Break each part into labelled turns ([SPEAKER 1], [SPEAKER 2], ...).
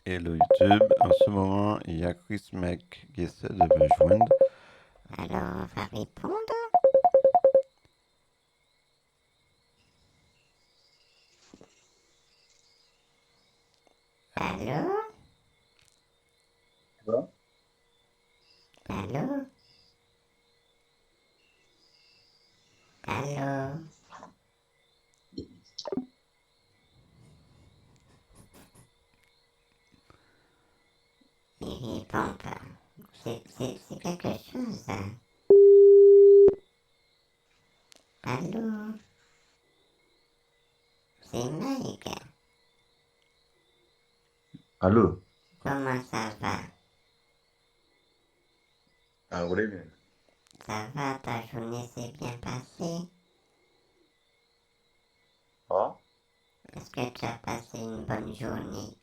[SPEAKER 1] Hello YouTube, en ce moment il y a Chris Mac qui essaie de me joindre.
[SPEAKER 2] Alors, on va répondre. Allô?
[SPEAKER 3] Va?
[SPEAKER 2] Allô? Allô? Il répond pas. C'est quelque chose, hein? Allô? C'est Mike.
[SPEAKER 3] Allô?
[SPEAKER 2] Comment ça va?
[SPEAKER 3] Ah, oui, bien.
[SPEAKER 2] Ça va, ta journée s'est bien passée?
[SPEAKER 3] Ah?
[SPEAKER 2] Est-ce que tu as passé une bonne journée?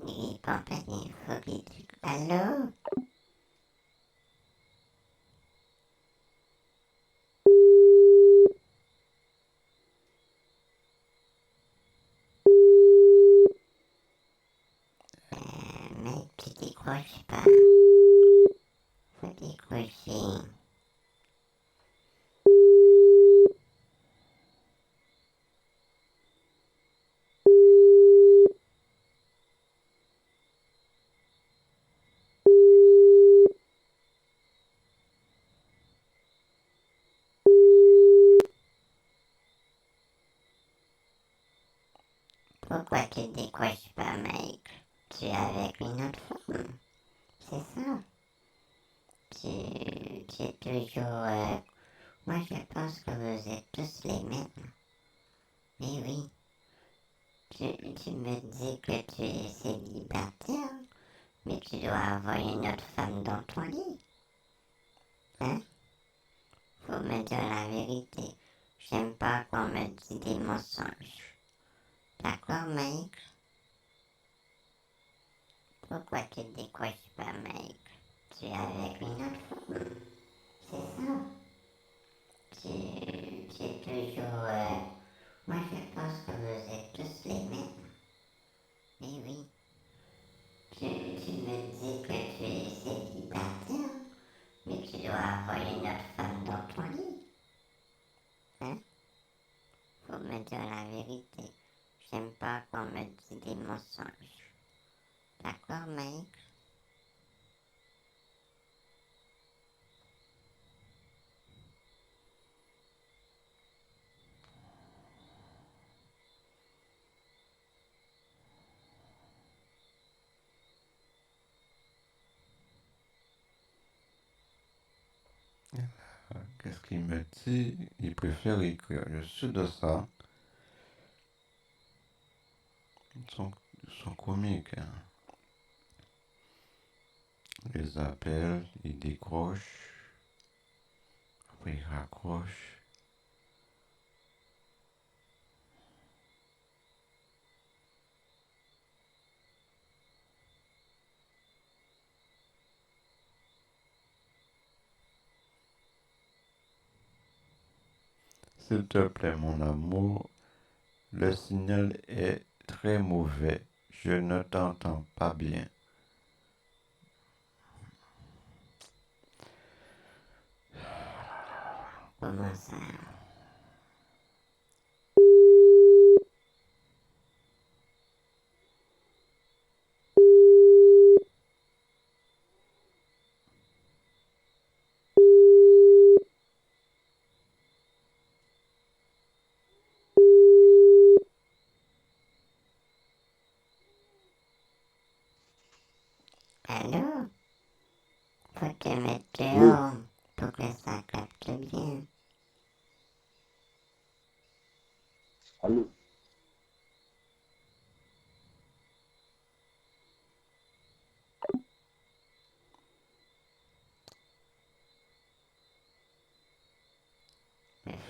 [SPEAKER 2] Il répond pas, il faut qu'il dise allô? Mec, tu décroches pas. Faut décrocher. Pourquoi tu décroches pas, mec? Tu es avec une autre femme, c'est ça? Tu es toujours... Moi, je pense que vous êtes tous les mêmes. Mais oui, tu me dis que tu es célibataire, mais tu dois avoir une autre femme dans ton lit. Hein? Faut me dire la vérité. J'aime pas qu'on me dise des mensonges. D'accord, mec? Pourquoi tu décroches pas, mec? Tu es avec une autre femme, c'est ça? Tu es toujours... Moi, je pense que vous êtes tous les mêmes. Mais oui, tu me dis que tu es célibataire, mais tu dois avoir une autre femme dans ton lit. Hein? Faut me dire la vérité. J'aime pas qu'on me dise des mensonges. D'accord, mec?
[SPEAKER 1] Qu'est-ce qu'il me dit? Il préfère écrire dessus de ça. Ils sont comiques, hein. Les appels, ils décrochent, après ils raccrochent. S'il te plaît, mon amour, le signal est très mauvais. Je ne t'entends pas bien.
[SPEAKER 2] Comment ça? Allô? Faut te mettre
[SPEAKER 3] Allô?
[SPEAKER 2] dehors pour que ça capte bien.
[SPEAKER 3] Allô?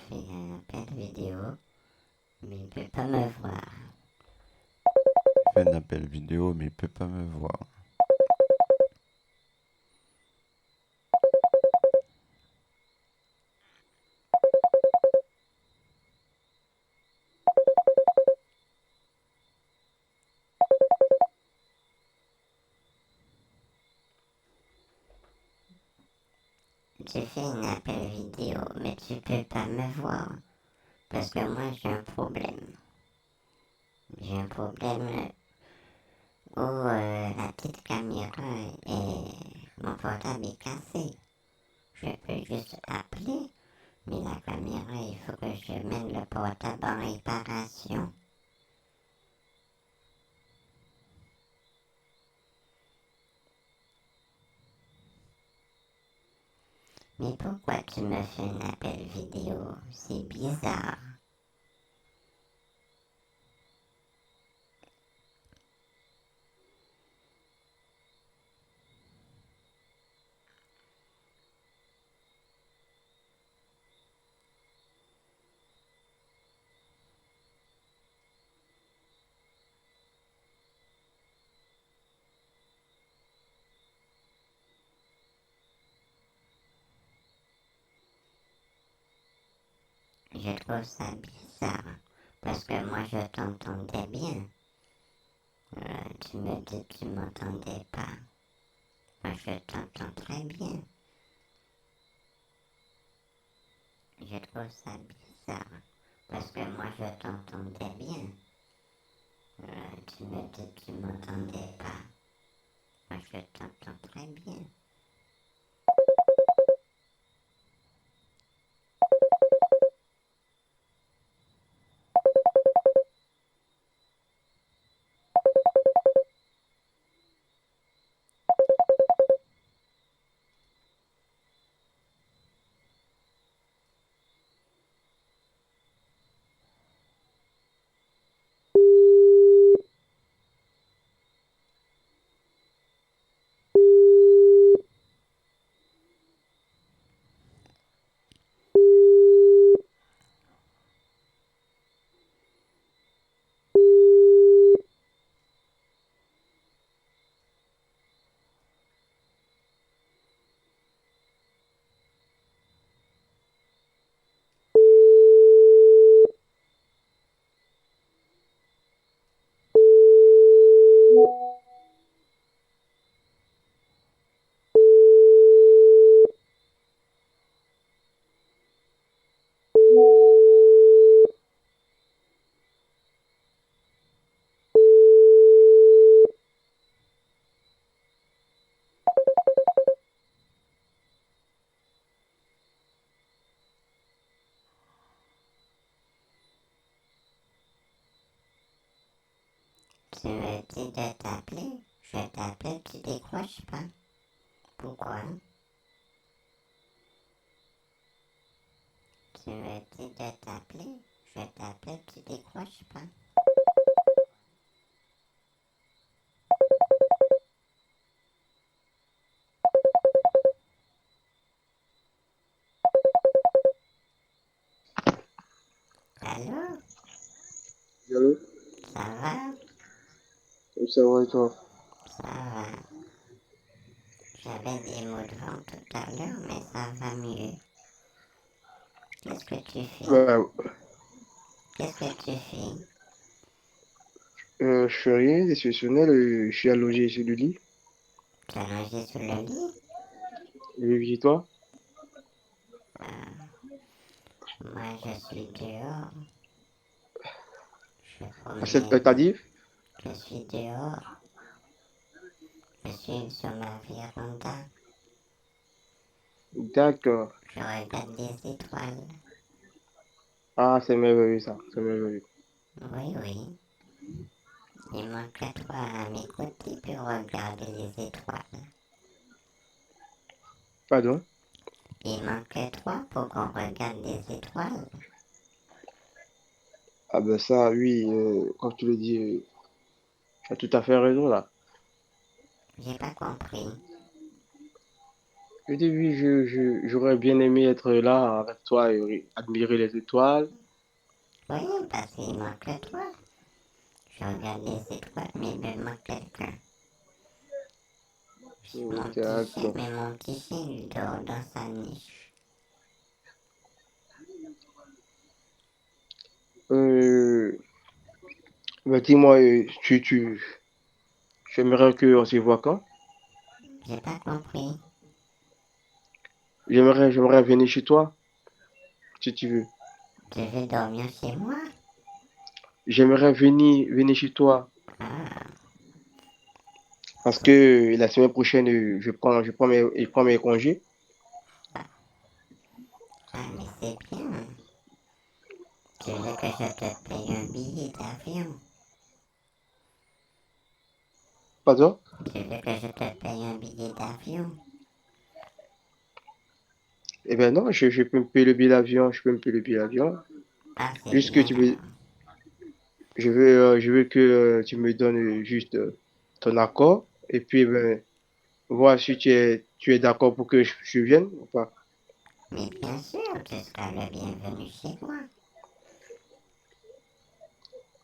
[SPEAKER 2] fait un appel vidéo, mais il peut pas me voir.
[SPEAKER 1] Il fait un appel vidéo, mais il peut pas me voir.
[SPEAKER 2] Tu fais un appel vidéo, mais tu peux pas me voir. Parce que moi, j'ai un problème. J'ai un problème où la petite caméra et mon portable est cassé. Je peux juste appeler, mais la caméra, il faut que je mette le portable en réparation. Mais pourquoi tu me fais un appel vidéo? C'est bizarre. Je trouve ça bizarre. Parce que moi, je t'entendais bien. Tu me dis que tu m'entendais pas. Moi, je t'entends très bien. Je trouve ça bizarre. Parce que moi, je t'entendais bien. Tu me dis que tu m'entendais pas. Moi, je t'entends très bien. Tu me dis de t'appeler. Je t'appelle, tu décroches pas. Pourquoi? Tu me dis de t'appeler. Je t'appelle, tu décroches pas. Allô?
[SPEAKER 4] Allô?
[SPEAKER 2] Ça va?
[SPEAKER 4] Ça va et toi?
[SPEAKER 2] Ça va. J'avais des maux de ventre tout à l'heure, mais ça va mieux. Qu'est-ce que tu fais?
[SPEAKER 4] Bah,
[SPEAKER 2] Qu'est-ce que tu fais?
[SPEAKER 4] je fais rien d'exceptionnel, je suis allongé sur le lit.
[SPEAKER 2] Tu es allongé sur le lit?
[SPEAKER 4] Et toi?
[SPEAKER 2] Moi, je suis dehors. Je
[SPEAKER 4] T'as
[SPEAKER 2] promène.
[SPEAKER 4] dit?
[SPEAKER 2] Je suis dehors. Je suis sur ma véranda.
[SPEAKER 4] D'accord.
[SPEAKER 2] Je regarde les étoiles.
[SPEAKER 4] Ah, c'est merveilleux ça, c'est merveilleux.
[SPEAKER 2] Oui, oui. Il manque que toi à mes côtés pour regarder les étoiles.
[SPEAKER 4] Pardon?
[SPEAKER 2] Il manque que toi pour qu'on regarde les étoiles.
[SPEAKER 4] Ah ben ça, oui, comme tu le dis, tu as tout à fait raison là.
[SPEAKER 2] J'ai pas compris.
[SPEAKER 4] Je dis oui, j'aurais bien aimé être là avec toi et admirer les étoiles.
[SPEAKER 2] Oui, parce qu'il manque que toi. Je regarde les étoiles, mais il me manque quelqu'un. Mon petit chien,
[SPEAKER 4] D'accord.
[SPEAKER 2] mais mon petit chien, il dort dans sa niche.
[SPEAKER 4] Euh, bah, dis-moi, tu aimerais qu'on se voit quand?
[SPEAKER 2] J'ai pas compris.
[SPEAKER 4] J'aimerais venir chez toi, si tu veux.
[SPEAKER 2] Tu veux dormir chez moi?
[SPEAKER 4] J'aimerais venir chez toi
[SPEAKER 2] Ah,
[SPEAKER 4] parce que la semaine prochaine, je prends mes congés.
[SPEAKER 2] ah, mais c'est bien. Tu veux que je te paye un billet d'avion?
[SPEAKER 4] Pardon?
[SPEAKER 2] Tu veux que je te paye un billet d'avion?
[SPEAKER 4] Eh ben non, je peux me payer le billet d'avion, je peux me payer le billet d'avion.
[SPEAKER 2] Ah, c'est
[SPEAKER 4] Juste que
[SPEAKER 2] bien
[SPEAKER 4] tu veux,
[SPEAKER 2] alors.
[SPEAKER 4] je veux que tu me donnes juste ton accord et puis ben, voir si tu es d'accord pour que je vienne ou pas.
[SPEAKER 2] Mais bien sûr, tu seras le bienvenu chez moi.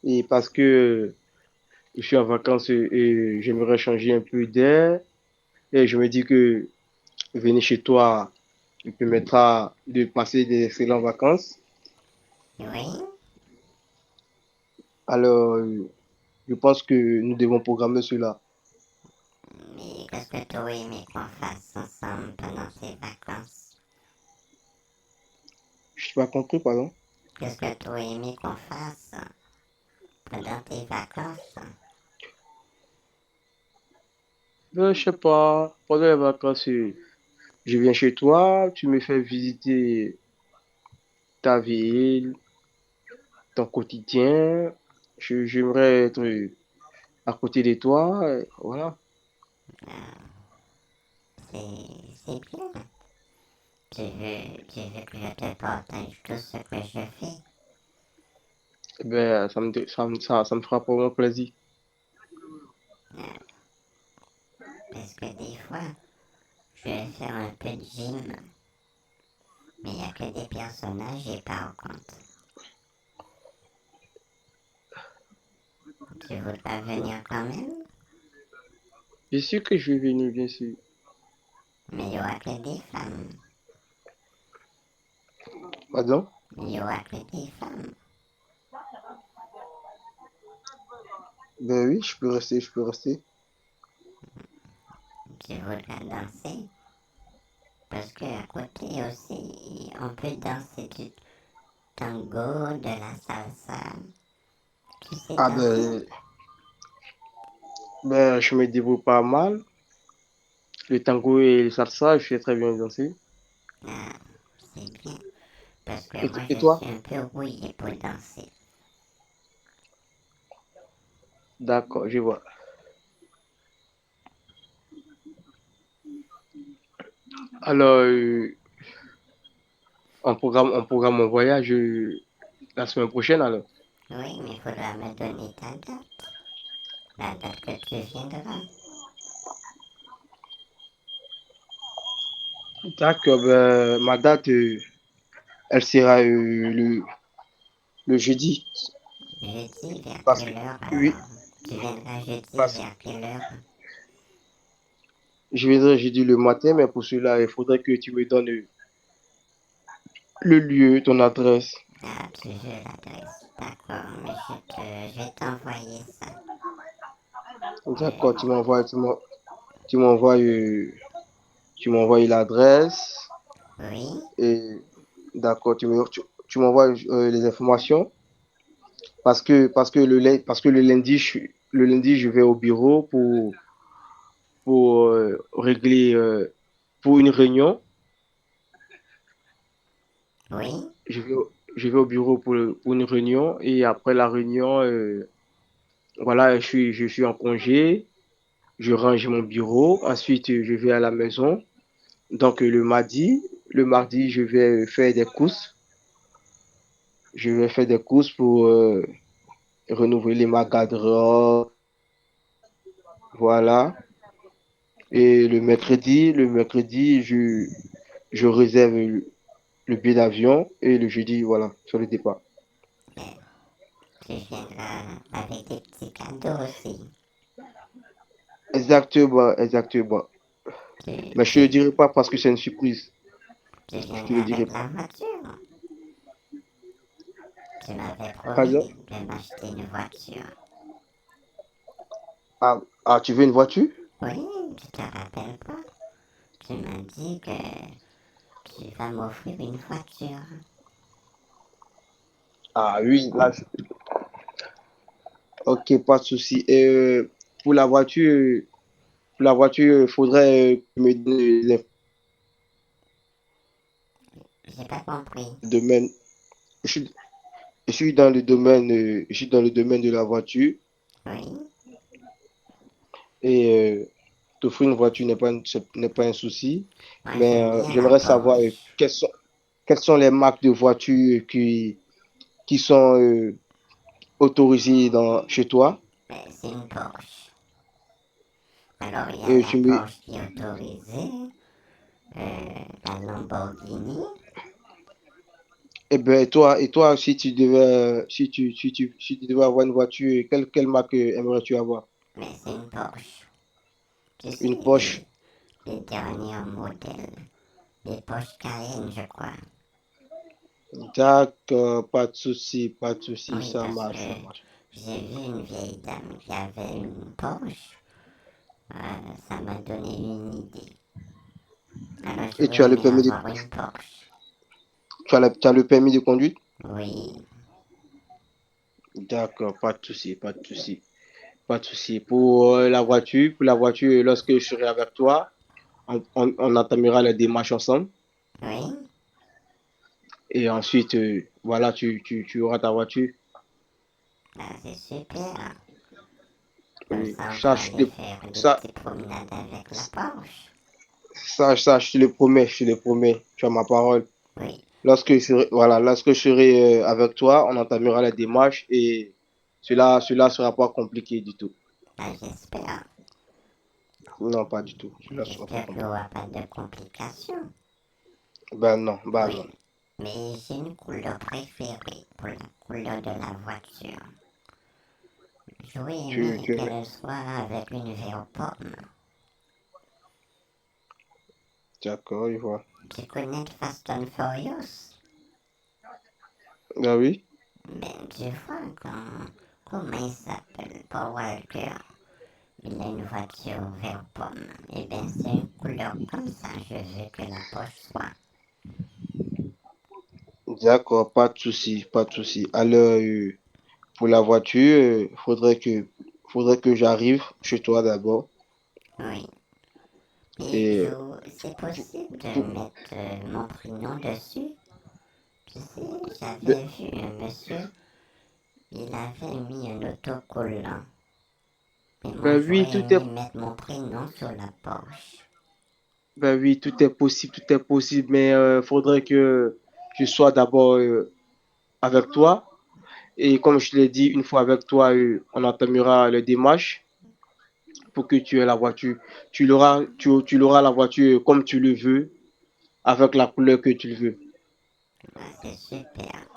[SPEAKER 4] Et parce que je suis en vacances et j'aimerais changer un peu d'air et je me dis que venir chez toi me permettra de passer des excellentes vacances.
[SPEAKER 2] Oui,
[SPEAKER 4] Alors, je pense que nous devons programmer cela.
[SPEAKER 2] mais qu'est-ce que tu aurais aimé qu'on fasse ensemble pendant tes vacances?
[SPEAKER 4] Je n'ai pas compris, pardon.
[SPEAKER 2] Qu'est-ce que tu aurais aimé qu'on fasse pendant tes vacances?
[SPEAKER 4] Je sais pas, pendant les vacances, je viens chez toi, tu me fais visiter ta ville, ton quotidien. J'aimerais être à côté de toi, voilà.
[SPEAKER 2] C'est bien. Tu veux que je te partage tout ce que je fais?
[SPEAKER 4] Eh ben, ça me fera vraiment plaisir.
[SPEAKER 2] Parce que des fois, je vais faire un peu de gym, mais il n'y a que des personnages et pas au compte. Tu voudras venir quand même,
[SPEAKER 4] Bien sûr que je vais venir, bien sûr.
[SPEAKER 2] mais il n'y aura que des femmes.
[SPEAKER 4] Pardon?
[SPEAKER 2] Il n'y aura que des femmes.
[SPEAKER 4] Ben oui, je peux rester.
[SPEAKER 2] Tu voudras danser, parce qu'à côté aussi, on peut danser du tango, de la salsa. Tu sais
[SPEAKER 4] Ah
[SPEAKER 2] danser?
[SPEAKER 4] ben, je me débrouille pas mal. Le tango et le salsa, je sais très bien danser.
[SPEAKER 2] Ah, c'est bien, parce que moi
[SPEAKER 4] Et
[SPEAKER 2] je
[SPEAKER 4] toi?
[SPEAKER 2] suis un peu rouillé pour danser.
[SPEAKER 4] D'accord, je vois. Alors, on programme mon voyage la semaine prochaine, alors.
[SPEAKER 2] Oui, mais il faudra me donner ta date, la date que tu viendras.
[SPEAKER 4] D'accord, ben, ma date, elle sera le jeudi.
[SPEAKER 2] Jeudi, vers
[SPEAKER 4] Parce que,
[SPEAKER 2] quelle heure
[SPEAKER 4] oui,
[SPEAKER 2] alors? Tu viendras jeudi
[SPEAKER 4] parce que
[SPEAKER 2] vers quelle heure?
[SPEAKER 4] je viendrai jeudi le matin, mais pour cela, il faudrait que tu me donnes le lieu, ton adresse.
[SPEAKER 2] Ah, tu veux l'adresse. D'accord, mais je vais t'envoyer ça.
[SPEAKER 4] D'accord,
[SPEAKER 2] Je-
[SPEAKER 4] tu m'envoies, tu m'envoies l'adresse
[SPEAKER 2] Oui,
[SPEAKER 4] et d'accord, tu m'envoies les informations parce que le lundi, je vais au bureau pour régler, pour une réunion.
[SPEAKER 2] oui,
[SPEAKER 4] Je vais, je vais au bureau pour une réunion et après la réunion, voilà, je suis en congé, je range mon bureau, ensuite je vais à la maison. Donc le mardi, je vais faire des courses. Je vais faire des courses pour renouveler ma garde-robe, voilà. Et le mercredi, je réserve le billet d'avion et le jeudi, voilà, sur le départ.
[SPEAKER 2] Mais tu viendras avec des petits cadeaux aussi.
[SPEAKER 4] Exactement, exactement.
[SPEAKER 2] Tu,
[SPEAKER 4] Mais je te
[SPEAKER 2] tu,
[SPEAKER 4] le dirai pas parce que c'est une surprise.
[SPEAKER 2] tu
[SPEAKER 4] Je te le
[SPEAKER 2] viendras
[SPEAKER 4] dirai
[SPEAKER 2] avec
[SPEAKER 4] pas.
[SPEAKER 2] la voiture. Tu m'avais
[SPEAKER 4] Pardon?
[SPEAKER 2] promis de m'acheter une voiture.
[SPEAKER 4] Ah, tu veux une voiture?
[SPEAKER 2] Oui, tu te rappelles pas? Tu m'as dit que tu vas m'offrir une voiture.
[SPEAKER 4] Ah oui, là, ok, pas de souci. Et pour la voiture, il faudrait que tu me donnes
[SPEAKER 2] J'ai pas compris.
[SPEAKER 4] le domaine. Je suis, je suis dans le domaine, je suis dans le domaine de la voiture
[SPEAKER 2] Oui,
[SPEAKER 4] et t'offrir une voiture n'est pas un souci.
[SPEAKER 2] moi
[SPEAKER 4] Mais
[SPEAKER 2] j'aime bien la
[SPEAKER 4] j'aimerais savoir
[SPEAKER 2] Porsche.
[SPEAKER 4] quelles sont les marques de voitures qui sont autorisées chez toi.
[SPEAKER 2] Mais c'est une Porsche. Alors il y a
[SPEAKER 4] Et
[SPEAKER 2] la
[SPEAKER 4] tu me,
[SPEAKER 2] Porsche qui est autorisée, la Lamborghini.
[SPEAKER 4] eh ben, et toi, si tu devais avoir une voiture, quelle marque aimerais-tu avoir?
[SPEAKER 2] Mais c'est une Porsche. Tu sais,
[SPEAKER 4] Une Porsche?
[SPEAKER 2] les derniers modèles. Les Porsche Cayenne, je crois.
[SPEAKER 4] D'accord, pas de souci,
[SPEAKER 2] Oui,
[SPEAKER 4] ça
[SPEAKER 2] parce que
[SPEAKER 4] marche, ça marche.
[SPEAKER 2] j'ai vu une vieille dame qui avait une Porsche. Ça m'a donné une idée. Alors
[SPEAKER 4] Et
[SPEAKER 2] j'aurais aimé avoir une Porsche.
[SPEAKER 4] tu as le permis de conduire?
[SPEAKER 2] Oui,
[SPEAKER 4] D'accord, pas de souci, pas de souci, pas de souci. Pour la voiture, lorsque je serai avec toi, on entamera les démarches ensemble.
[SPEAKER 2] oui,
[SPEAKER 4] Et ensuite, voilà, tu auras ta voiture.
[SPEAKER 2] bah, c'est super. Comme
[SPEAKER 4] Oui,
[SPEAKER 2] ça, on peut aller faire des
[SPEAKER 4] ça,
[SPEAKER 2] petites promenades avec la Porsche.
[SPEAKER 4] je te le promets, je te le promets. Tu as ma parole.
[SPEAKER 2] Oui,
[SPEAKER 4] Lorsque je serai avec toi, on entamera les démarches et cela sera pas compliqué du tout.
[SPEAKER 2] bah, j'espère.
[SPEAKER 4] Non, pas du tout. Cela sera pas
[SPEAKER 2] J'espère qu'il n'y
[SPEAKER 4] compliqué.
[SPEAKER 2] aura pas de complications.
[SPEAKER 4] Ben non, ben
[SPEAKER 2] Oui,
[SPEAKER 4] non.
[SPEAKER 2] mais j'ai une couleur préférée pour la couleur de la voiture. J'aurais
[SPEAKER 4] Tu,
[SPEAKER 2] aimé
[SPEAKER 4] tu...
[SPEAKER 2] qu'elle soit avec une verre pomme.
[SPEAKER 4] D'accord, je vois.
[SPEAKER 2] Tu connais Fast and Furious?
[SPEAKER 4] Ben oui.
[SPEAKER 2] Ben, tu vois, comment il s'appelle? Paul Walker. Il a une voiture vert pomme. Eh bien, c'est une couleur comme ça. Je veux que la poche soit.
[SPEAKER 4] D'accord, pas de souci, pas de souci. Alors, pour la voiture, faudrait que j'arrive chez toi d'abord.
[SPEAKER 2] Oui. Et
[SPEAKER 4] Et
[SPEAKER 2] c'est possible de
[SPEAKER 4] pour-
[SPEAKER 2] mettre mon prénom dessus? Tu sais,
[SPEAKER 4] de-
[SPEAKER 2] j'avais vu un monsieur, il avait mis un autocollant. Mais moi,
[SPEAKER 4] ben oui,
[SPEAKER 2] j'aurais aimé mettre mon prénom sur la poche.
[SPEAKER 4] ben oui, tout est possible, mais faudrait que je sois d'abord avec toi. Et comme je te l'ai dit, une fois avec toi, on entamera le démarche pour que tu aies la voiture. Tu l'auras la voiture comme tu le veux, avec la couleur que tu le veux.
[SPEAKER 2] Ah, c'est super.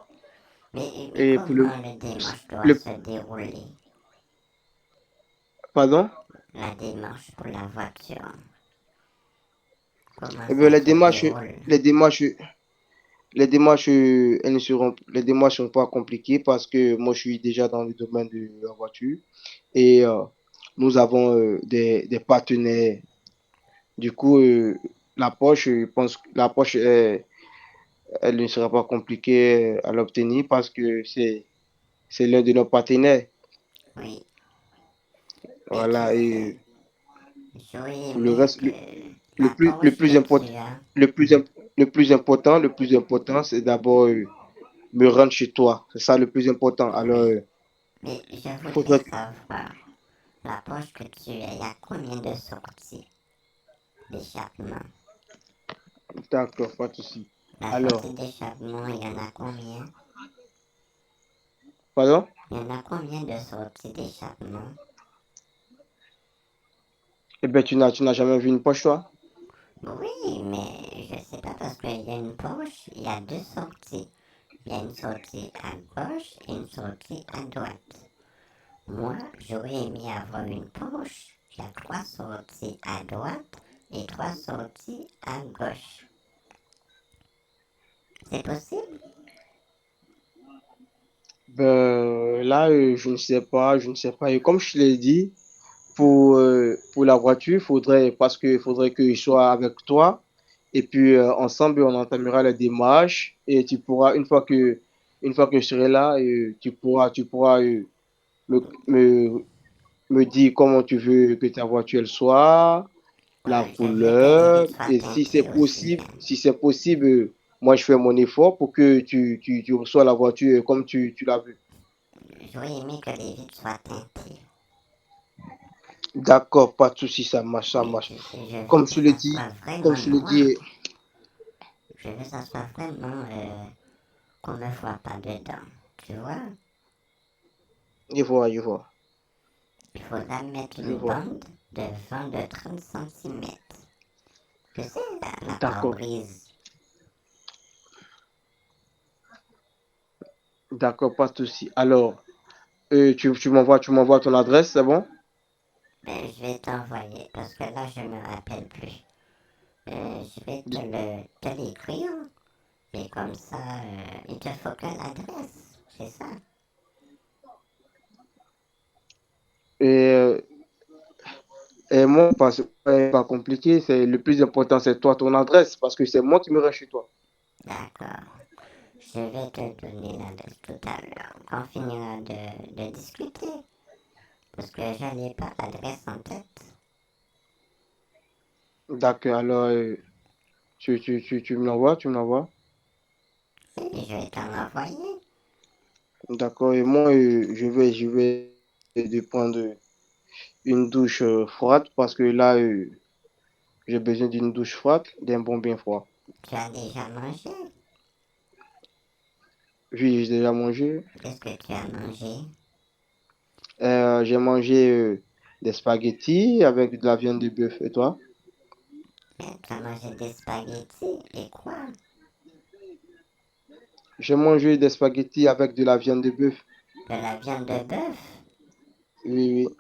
[SPEAKER 2] Mais
[SPEAKER 4] Et pour
[SPEAKER 2] comment le démarche doit
[SPEAKER 4] le,
[SPEAKER 2] se dérouler?
[SPEAKER 4] pardon?
[SPEAKER 2] La démarche pour la voiture. Comment
[SPEAKER 4] Eh bien,
[SPEAKER 2] ça se déroule?
[SPEAKER 4] les démarches, les démarches sont pas compliquées parce que moi, je suis déjà dans le domaine de la voiture et nous avons des partenaires. Du coup, la poche, je pense que la poche, elle ne sera pas compliquée à l'obtenir parce que c'est l'un de nos partenaires.
[SPEAKER 2] Oui. Mais tu
[SPEAKER 4] Voilà,
[SPEAKER 2] sais,
[SPEAKER 4] et
[SPEAKER 2] j'aurais
[SPEAKER 4] pour le
[SPEAKER 2] aimé
[SPEAKER 4] reste,
[SPEAKER 2] que la poche que tu as.
[SPEAKER 4] le plus, imp- le plus important, c'est d'abord me rendre chez toi. C'est ça le plus important. Alors,
[SPEAKER 2] Oui. Mais je voudrais
[SPEAKER 4] faudrait,
[SPEAKER 2] savoir, la poche que tu as, il y a combien de sorties d'échappement?
[SPEAKER 4] d'accord, pas de souci.
[SPEAKER 2] La
[SPEAKER 4] Alors,
[SPEAKER 2] sortie d'échappement, il y en a combien?
[SPEAKER 4] pardon?
[SPEAKER 2] Il y en a combien de sorties d'échappement?
[SPEAKER 4] Eh ben, tu n'as jamais vu une poche, toi?
[SPEAKER 2] Oui, mais je sais pas parce qu'il y a une poche, il y a deux sorties. Il y a une sortie à gauche et une sortie à droite. Moi, j'aurais aimé avoir une poche qui a trois sorties à droite et trois sorties à gauche. C'est possible?
[SPEAKER 4] Ben, là, je ne sais pas, je ne sais pas. Et comme je te l'ai dit, pour la voiture, parce que faudrait que je sois avec toi. Et puis, ensemble, on entamera les démarches. Et tu pourras, une fois que je serai là, tu pourras me, me, me dire comment tu veux que ta voiture elle soit, la
[SPEAKER 2] Ouais, je veux que les
[SPEAKER 4] couleur.
[SPEAKER 2] vitres soient
[SPEAKER 4] Et
[SPEAKER 2] teintées aussi.
[SPEAKER 4] si c'est possible, moi, je fais mon effort pour que tu reçois la voiture comme tu l'as vu.
[SPEAKER 2] J'aurais aimé que les vitres soient teintées.
[SPEAKER 4] D'accord, pas de souci, ça marche, ça
[SPEAKER 2] Mais
[SPEAKER 4] marche.
[SPEAKER 2] tu sais, je veux
[SPEAKER 4] Comme
[SPEAKER 2] que
[SPEAKER 4] je te l'ai
[SPEAKER 2] ça
[SPEAKER 4] dit,
[SPEAKER 2] soit
[SPEAKER 4] comme
[SPEAKER 2] vraiment
[SPEAKER 4] je te l'ai
[SPEAKER 2] noir.
[SPEAKER 4] dit,
[SPEAKER 2] Je veux que ça soit vraiment qu'on ne voit pas dedans. Tu vois?
[SPEAKER 4] je vois,
[SPEAKER 2] Il faudra mettre
[SPEAKER 4] je
[SPEAKER 2] une
[SPEAKER 4] vois.
[SPEAKER 2] bande devant de 30 centimètres. Tu sais, la
[SPEAKER 4] D'accord,
[SPEAKER 2] pare-brise.
[SPEAKER 4] d'accord, pas de souci. Alors, tu m'envoies ton adresse, c'est bon?
[SPEAKER 2] Ben, je vais t'envoyer parce que là, je me rappelle plus. Je vais te l'écrire et comme ça, il te faut que l'adresse. C'est ça.
[SPEAKER 4] Et, euh, et moi, pas compliqué, c'est le plus important, c'est toi, ton adresse, parce que c'est moi qui me rends chez toi.
[SPEAKER 2] D'accord. Je vais te donner l'adresse tout à l'heure. Quand on finira de discuter. Parce que je n'ai pas l'adresse en tête.
[SPEAKER 4] D'accord, alors, tu me l'envoies, tu me l'envoies.
[SPEAKER 2] Et je vais t'en envoyer.
[SPEAKER 4] D'accord, et moi, je vais de prendre une douche froide, parce que là, j'ai besoin d'une douche froide, d'un bon bain froid.
[SPEAKER 2] Tu as déjà mangé?
[SPEAKER 4] Oui, j'ai déjà mangé.
[SPEAKER 2] Qu'est-ce que tu as mangé?
[SPEAKER 4] J'ai mangé des spaghettis avec de la viande de bœuf. Et toi?
[SPEAKER 2] Tu as mangé des spaghettis et quoi?
[SPEAKER 4] J'ai mangé des spaghettis avec de la viande de bœuf.
[SPEAKER 2] De la viande de bœuf?
[SPEAKER 4] Oui, oui.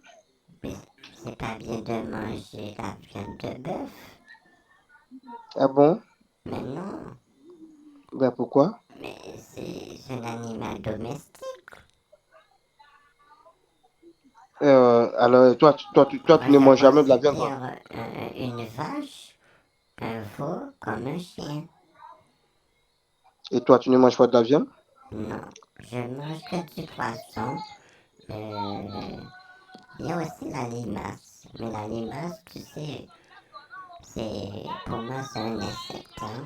[SPEAKER 2] Mais c'est pas bien de manger la viande de bœuf.
[SPEAKER 4] Ah bon?
[SPEAKER 2] Mais non,
[SPEAKER 4] Ben pourquoi?
[SPEAKER 2] mais c'est un animal domestique.
[SPEAKER 4] Alors, tu
[SPEAKER 2] Moi,
[SPEAKER 4] ne
[SPEAKER 2] je
[SPEAKER 4] manges jamais de la viande, toi?
[SPEAKER 2] considère une vache, un veau comme un chien.
[SPEAKER 4] Et toi, tu ne manges pas de la viande?
[SPEAKER 2] Non, je mange que du poisson. Euh, Il y a aussi la limace. Mais la limace, tu sais, pour moi, c'est un insecte. Hein.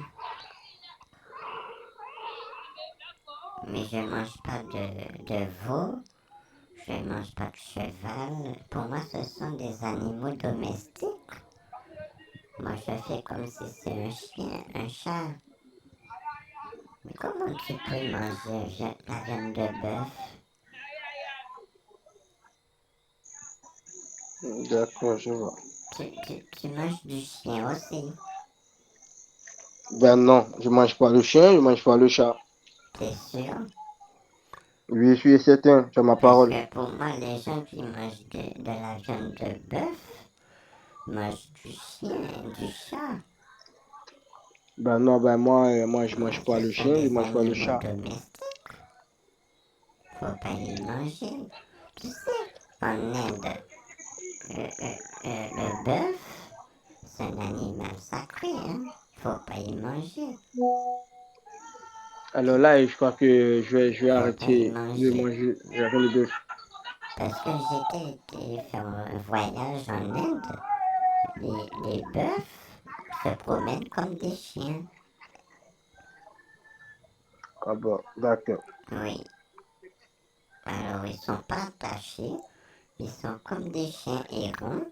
[SPEAKER 2] Mais je mange pas de veau, je mange pas de cheval. Pour moi, ce sont des animaux domestiques. Moi, je fais comme si c'est un chien, un chat. Mais comment tu peux manger la viande de bœuf?
[SPEAKER 4] D'accord, je vois.
[SPEAKER 2] Tu manges du chien aussi,
[SPEAKER 4] Ben non, je mange pas le chien, je mange pas le chat.
[SPEAKER 2] t'es sûr?
[SPEAKER 4] Oui, je suis certain, tu as ma
[SPEAKER 2] Parce
[SPEAKER 4] parole.
[SPEAKER 2] que pour moi, les gens qui mangent de la viande de bœuf mangent du chien, du chat.
[SPEAKER 4] Ben non, moi, je mange pas
[SPEAKER 2] Ce
[SPEAKER 4] le
[SPEAKER 2] sont
[SPEAKER 4] chien, je
[SPEAKER 2] des
[SPEAKER 4] mange pas le
[SPEAKER 2] animaux
[SPEAKER 4] chat.
[SPEAKER 2] domestiques. Faut pas les manger. Tu sais, en Inde, le bœuf, c'est un animal sacré, hein. Faut pas y manger.
[SPEAKER 4] Alors là, je crois que je vais
[SPEAKER 2] Faut pas y
[SPEAKER 4] arrêter de
[SPEAKER 2] manger.
[SPEAKER 4] manger la viande de bœuf.
[SPEAKER 2] Parce que j'étais été faire un voyage en Inde. Les bœufs se promènent comme des chiens.
[SPEAKER 4] Ah bon, d'accord.
[SPEAKER 2] Oui. Alors, ils sont pas attachés. Ils sont comme des chiens errants.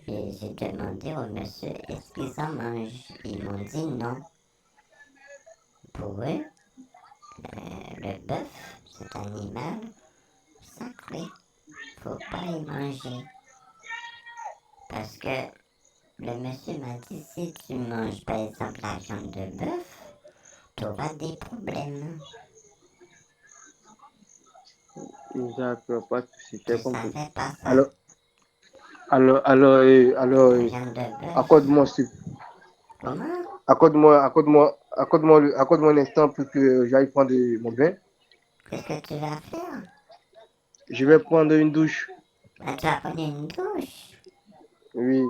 [SPEAKER 2] Et j'ai demandé au monsieur est-ce qu'ils en mangent. Ils m'ont dit non. Pour eux, le bœuf, c'est un animal sacré. Faut pas y manger. Parce que le monsieur m'a dit si tu manges par exemple la jambe de bœuf, tu auras des problèmes.
[SPEAKER 4] D'accord, pas de souci,
[SPEAKER 2] Tu
[SPEAKER 4] j'ai compris.
[SPEAKER 2] savais pas ça?
[SPEAKER 4] Alors,
[SPEAKER 2] La jambe de bœuf.
[SPEAKER 4] accorde-moi,
[SPEAKER 2] Comment?
[SPEAKER 4] accorde-moi un instant pour que j'aille prendre mon bain.
[SPEAKER 2] Qu'est-ce que tu vas faire?
[SPEAKER 4] Je vais prendre une douche.
[SPEAKER 2] Ah, tu vas prendre une douche.
[SPEAKER 4] Oui,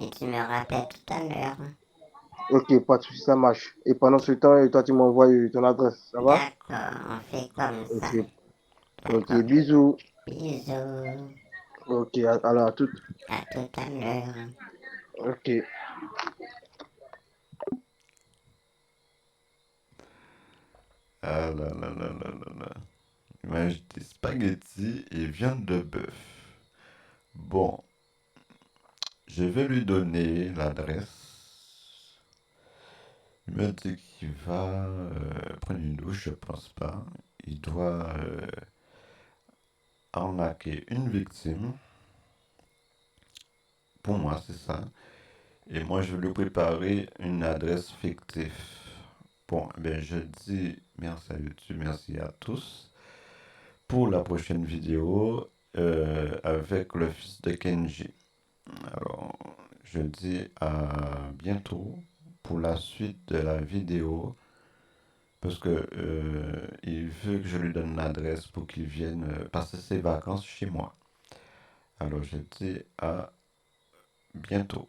[SPEAKER 2] Et tu me rappelles tout à l'heure.
[SPEAKER 4] ok, pas de souci, ça marche. Et pendant ce temps, toi, tu m'envoies ton adresse, ça va?
[SPEAKER 2] D'accord, on fait comme ça.
[SPEAKER 4] Ok, ok,
[SPEAKER 2] D'accord.
[SPEAKER 4] bisous.
[SPEAKER 2] Bisous.
[SPEAKER 4] Ok, alors à toutes.
[SPEAKER 2] À tout à l'heure.
[SPEAKER 4] Ok.
[SPEAKER 1] Ah là là là là là là. Il m'a acheté spaghetti et viande de bœuf. Bon, je vais lui donner l'adresse. Il m'a dit qu'il va prendre une douche, je pense pas. Il doit arnaquer une victime. Pour moi, c'est ça. Et moi, je vais lui préparer une adresse fictive. Bon, ben je dis merci à YouTube, merci à tous pour la prochaine vidéo avec le fils de Kenji. Alors, je dis à bientôt pour la suite de la vidéo parce que il veut que je lui donne l'adresse pour qu'il vienne passer ses vacances chez moi. Alors, je dis à bientôt.